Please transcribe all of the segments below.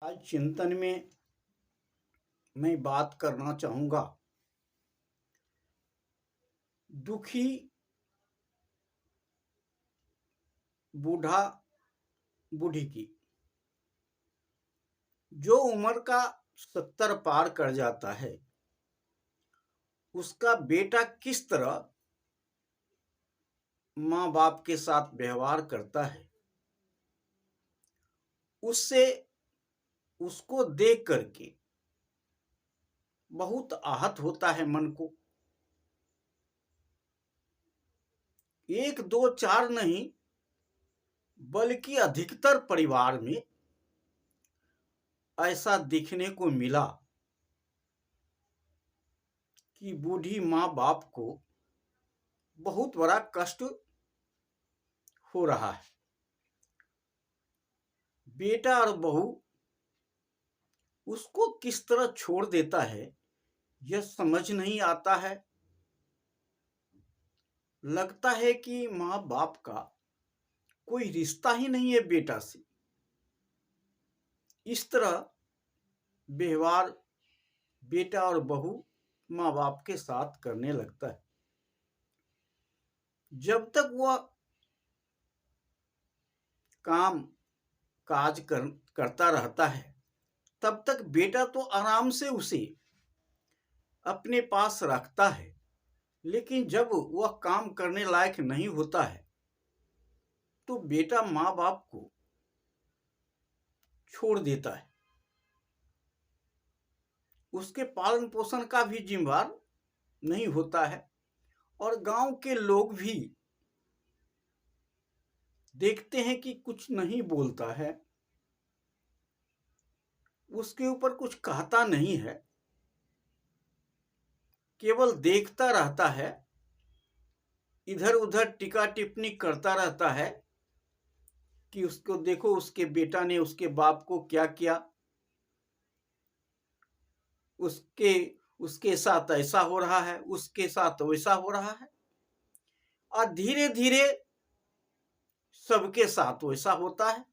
आज चिंतन में मैं बात करना चाहूँगा दुखी बूढ़ा बूढ़ी की। जो उम्र का 70 पार कर जाता है उसका बेटा किस तरह माँ बाप के साथ व्यवहार करता है, उससे उसको देख करके बहुत आहत होता है मन को। एक दो चार नहीं बल्कि अधिकतर परिवार में ऐसा देखने को मिला कि बूढ़ी माँ बाप को बहुत बड़ा कष्ट हो रहा है। बेटा और बहू उसको किस तरह छोड़ देता है यह समझ नहीं आता है। लगता है कि माँ बाप का कोई रिश्ता ही नहीं है बेटा से। इस तरह व्यवहार बेटा और बहू माँ बाप के साथ करने लगता है। जब तक वह काम काज करता रहता है तब तक बेटा तो आराम से उसे अपने पास रखता है, लेकिन जब वह काम करने लायक नहीं होता है तो बेटा माँ बाप को छोड़ देता है। उसके पालन पोषण का भी जिम्मेदार नहीं होता है और गांव के लोग भी देखते हैं कि कुछ नहीं बोलता है, उसके ऊपर कुछ कहता नहीं है, केवल देखता रहता है, इधर उधर टिका टिप्पणी करता रहता है कि उसको देखो उसके बेटा ने उसके बाप को क्या किया, उसके उसके साथ ऐसा हो रहा है, उसके साथ वैसा हो रहा है और धीरे धीरे सबके साथ वैसा होता है।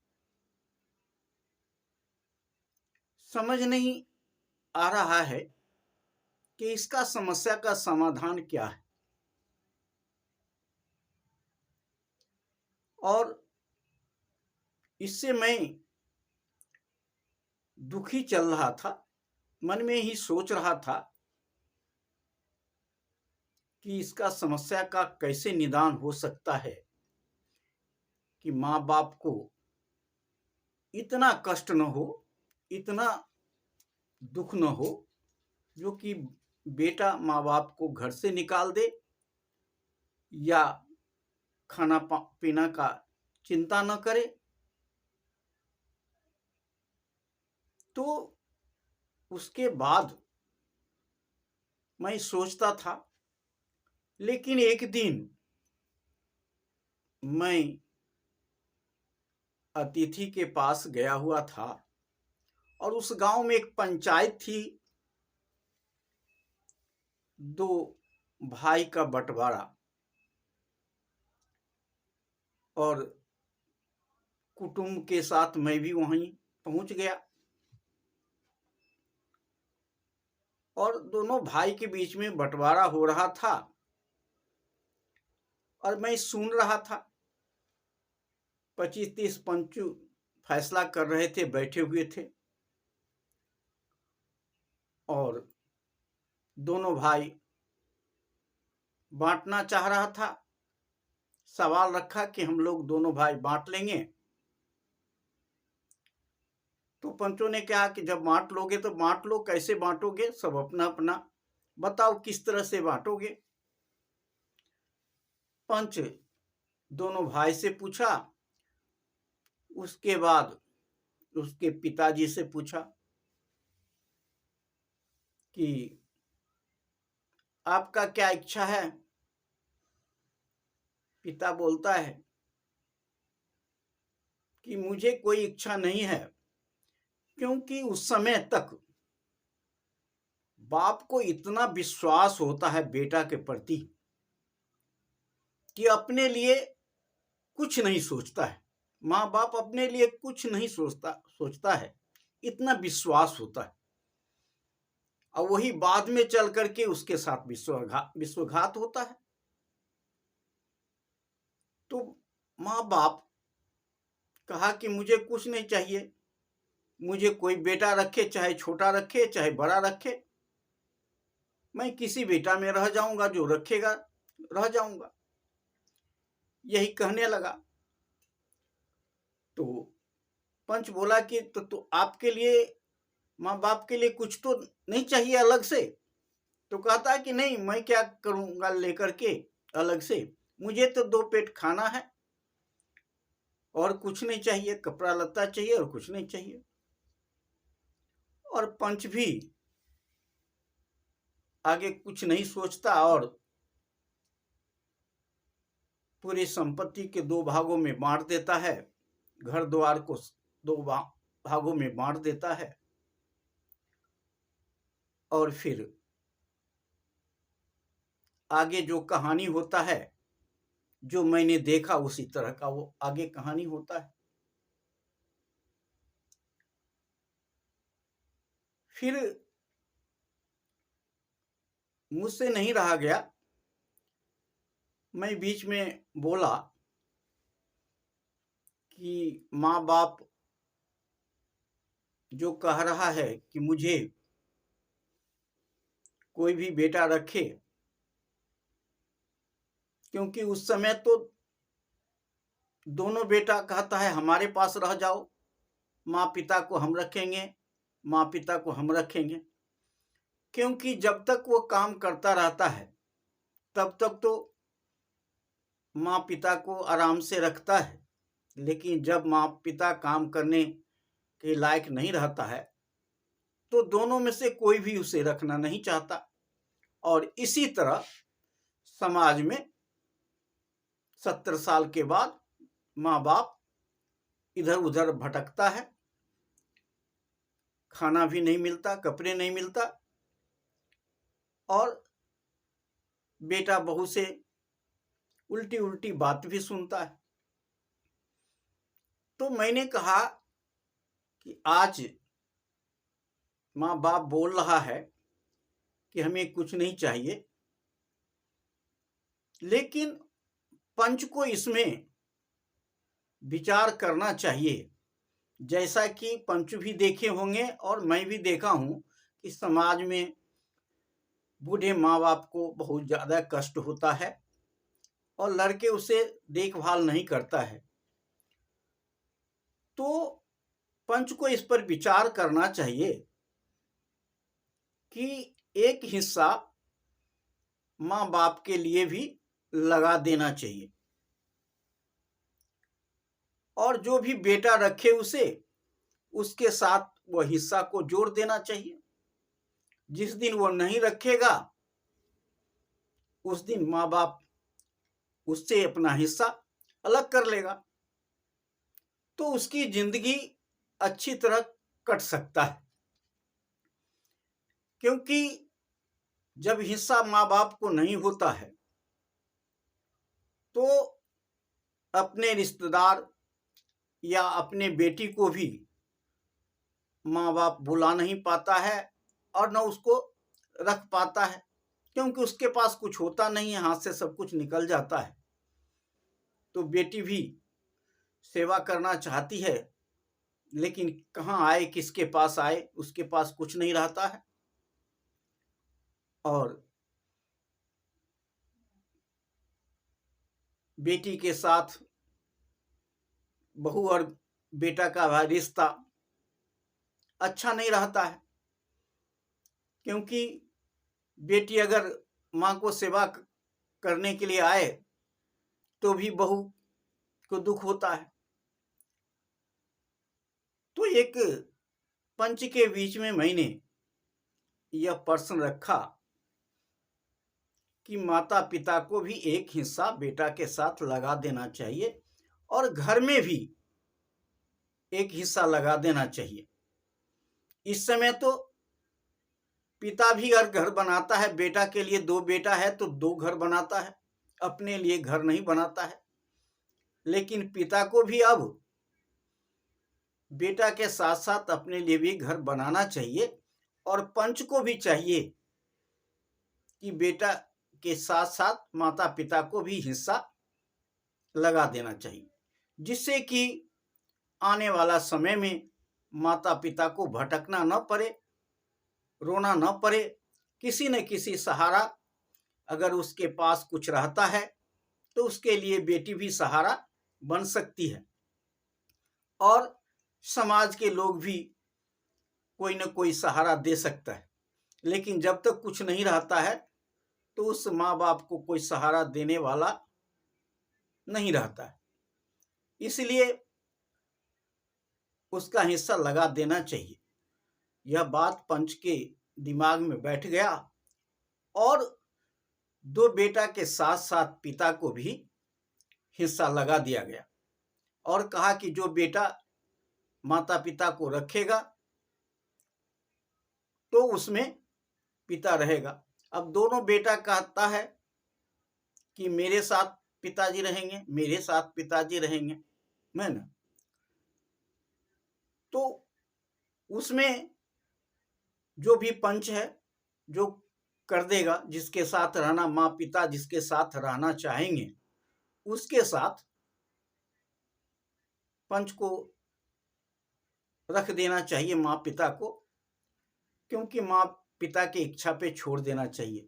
समझ नहीं आ रहा है कि इसका समस्या का समाधान क्या है। और इससे मैं दुखी चल रहा था, मन में ही सोच रहा था कि इसका समस्या का कैसे निदान हो सकता है कि माँ बाप को इतना कष्ट न हो, इतना दुख न हो जो कि बेटा माँ बाप को घर से निकाल दे या खाना पीना का चिंता न करे। तो उसके बाद मैं सोचता था, लेकिन एक दिन मैं अतिथि के पास गया हुआ था और उस गांव में एक पंचायत थी, दो भाई का बंटवारा, और कुटुंब के साथ मैं भी वहीं पहुंच गया और दोनों भाई के बीच में बंटवारा हो रहा था और मैं सुन रहा था। 25-30 पंच फैसला कर रहे थे, बैठे हुए थे और दोनों भाई बांटना चाह रहा था। सवाल रखा कि हम लोग दोनों भाई बांट लेंगे। तो पंचों ने कहा कि जब बांट लोगे तो बांट लो, कैसे बांटोगे, सब अपना अपना बताओ किस तरह से बांटोगे। पंच दोनों भाई से पूछा, उसके बाद उसके पिताजी से पूछा कि आपका क्या इच्छा है। पिता बोलता है कि मुझे कोई इच्छा नहीं है, क्योंकि उस समय तक बाप को इतना विश्वास होता है बेटा के प्रति कि अपने लिए कुछ नहीं सोचता है। माँ बाप अपने लिए कुछ नहीं सोचता है, इतना विश्वास होता है, और वही बाद में चल करके उसके साथ विश्वघात होता है। तो माँ बाप कहा कि मुझे कुछ नहीं चाहिए, मुझे कोई बेटा रखे, चाहे छोटा रखे चाहे बड़ा रखे, मैं किसी बेटा में रह जाऊंगा, जो रखेगा रह जाऊंगा, यही कहने लगा। तो पंच बोला कि तो आपके लिए, माँ बाप के लिए कुछ तो नहीं चाहिए अलग से? तो कहता है कि नहीं, मैं क्या करूंगा लेकर के अलग से, मुझे तो 2 पेट खाना है और कुछ नहीं चाहिए, कपड़ा लत्ता चाहिए और कुछ नहीं चाहिए। और पंच भी आगे कुछ नहीं सोचता और पूरी संपत्ति के 2 भागों में बांट देता है, घर द्वार को 2 भागों में बांट देता है। और फिर आगे जो कहानी होता है, जो मैंने देखा उसी तरह का वो आगे कहानी होता है। फिर मुझसे नहीं रहा गया, मैं बीच में बोला कि माँ बाप जो कह रहा है कि मुझे कोई भी बेटा रखे, क्योंकि उस समय तो दोनों बेटा कहता है हमारे पास रह जाओ, माँ पिता को हम रखेंगे, माँ पिता को हम रखेंगे, क्योंकि जब तक वो काम करता रहता है तब तक तो माँ पिता को आराम से रखता है, लेकिन जब माँ पिता काम करने के लायक नहीं रहता है तो दोनों में से कोई भी उसे रखना नहीं चाहता। और इसी तरह समाज में 70 साल के बाद माँ बाप इधर उधर भटकता है, खाना भी नहीं मिलता, कपड़े नहीं मिलता, और बेटा बहू से उल्टी उल्टी बात भी सुनता है। तो मैंने कहा कि आज माँ बाप बोल रहा है कि हमें कुछ नहीं चाहिए, लेकिन पंच को इसमें विचार करना चाहिए। जैसा कि पंच भी देखे होंगे और मैं भी देखा हूं कि समाज में बूढ़े माँ बाप को बहुत ज्यादा कष्ट होता है और लड़के उसे देखभाल नहीं करता है। तो पंच को इस पर विचार करना चाहिए कि एक हिस्सा माँ बाप के लिए भी लगा देना चाहिए, और जो भी बेटा रखे उसे उसके साथ वह हिस्सा को जोड़ देना चाहिए। जिस दिन वो नहीं रखेगा उस दिन माँ बाप उससे अपना हिस्सा अलग कर लेगा, तो उसकी जिंदगी अच्छी तरह कट सकता है। क्योंकि जब हिस्सा माँ बाप को नहीं होता है तो अपने रिश्तेदार या अपने बेटी को भी माँ बाप बुला नहीं पाता है और न उसको रख पाता है, क्योंकि उसके पास कुछ होता नहीं है, हाथ से सब कुछ निकल जाता है। तो बेटी भी सेवा करना चाहती है, लेकिन कहाँ आए, किसके पास आए, उसके पास कुछ नहीं रहता है। और बेटी के साथ बहू और बेटा का रिश्ता अच्छा नहीं रहता है, क्योंकि बेटी अगर माँ को सेवा करने के लिए आए तो भी बहू को दुख होता है। तो एक पंच के बीच में मैंने यह प्रश्न रखा कि माता पिता को भी एक हिस्सा बेटा के साथ लगा देना चाहिए और घर में भी एक हिस्सा लगा देना चाहिए। इस समय तो पिता भी अगर घर बनाता है, बेटा के लिए 2 बेटा है तो 2 घर बनाता है, अपने लिए घर नहीं बनाता है। लेकिन पिता को भी अब बेटा के साथ साथ अपने लिए भी घर बनाना चाहिए और पंच को भी चाहिए कि बेटा के साथ साथ माता पिता को भी हिस्सा लगा देना चाहिए, जिससे कि आने वाला समय में माता पिता को भटकना न पड़े, रोना न पड़े। किसी न किसी सहारा अगर उसके पास कुछ रहता है तो उसके लिए बेटी भी सहारा बन सकती है और समाज के लोग भी कोई न कोई सहारा दे सकता है। लेकिन जब तक कुछ नहीं रहता है तो उस माँ बाप को कोई सहारा देने वाला नहीं रहता है, इसलिए उसका हिस्सा लगा देना चाहिए। यह बात पंच के दिमाग में बैठ गया और दो बेटा के साथ साथ पिता को भी हिस्सा लगा दिया गया और कहा कि जो बेटा माता पिता को रखेगा तो उसमें पिता रहेगा। अब दोनों बेटा कहता है कि मेरे साथ पिताजी रहेंगे, मेरे साथ पिताजी रहेंगे, मैं ना, तो उसमें जो भी पंच है जो कर देगा, जिसके साथ रहना, माँ पिता जिसके साथ रहना चाहेंगे उसके साथ पंच को रख देना चाहिए माँ पिता को, क्योंकि माँ पिता की इच्छा पे छोड़ देना चाहिए।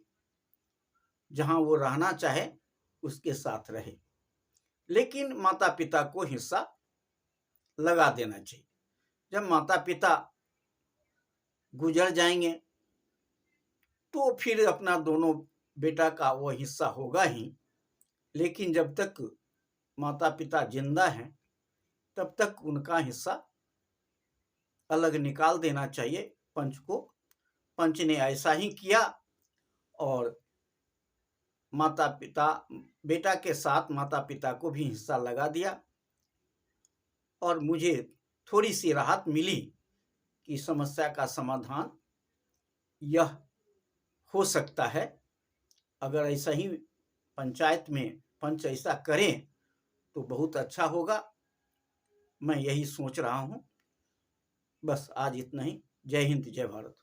जहां वो रहना चाहे उसके साथ रहे, लेकिन माता पिता को हिस्सा लगा देना चाहिए। जब माता पिता गुजर जाएंगे तो फिर अपना दोनों बेटा का वो हिस्सा होगा ही, लेकिन जब तक माता पिता जिंदा हैं तब तक उनका हिस्सा अलग निकाल देना चाहिए पंच को। पंच ने ऐसा ही किया और माता पिता, बेटा के साथ माता पिता को भी हिस्सा लगा दिया और मुझे थोड़ी सी राहत मिली कि समस्या का समाधान यह हो सकता है। अगर ऐसा ही पंचायत में पंच ऐसा करें तो बहुत अच्छा होगा, मैं यही सोच रहा हूँ। बस आज इतना ही। जय हिंद, जय भारत।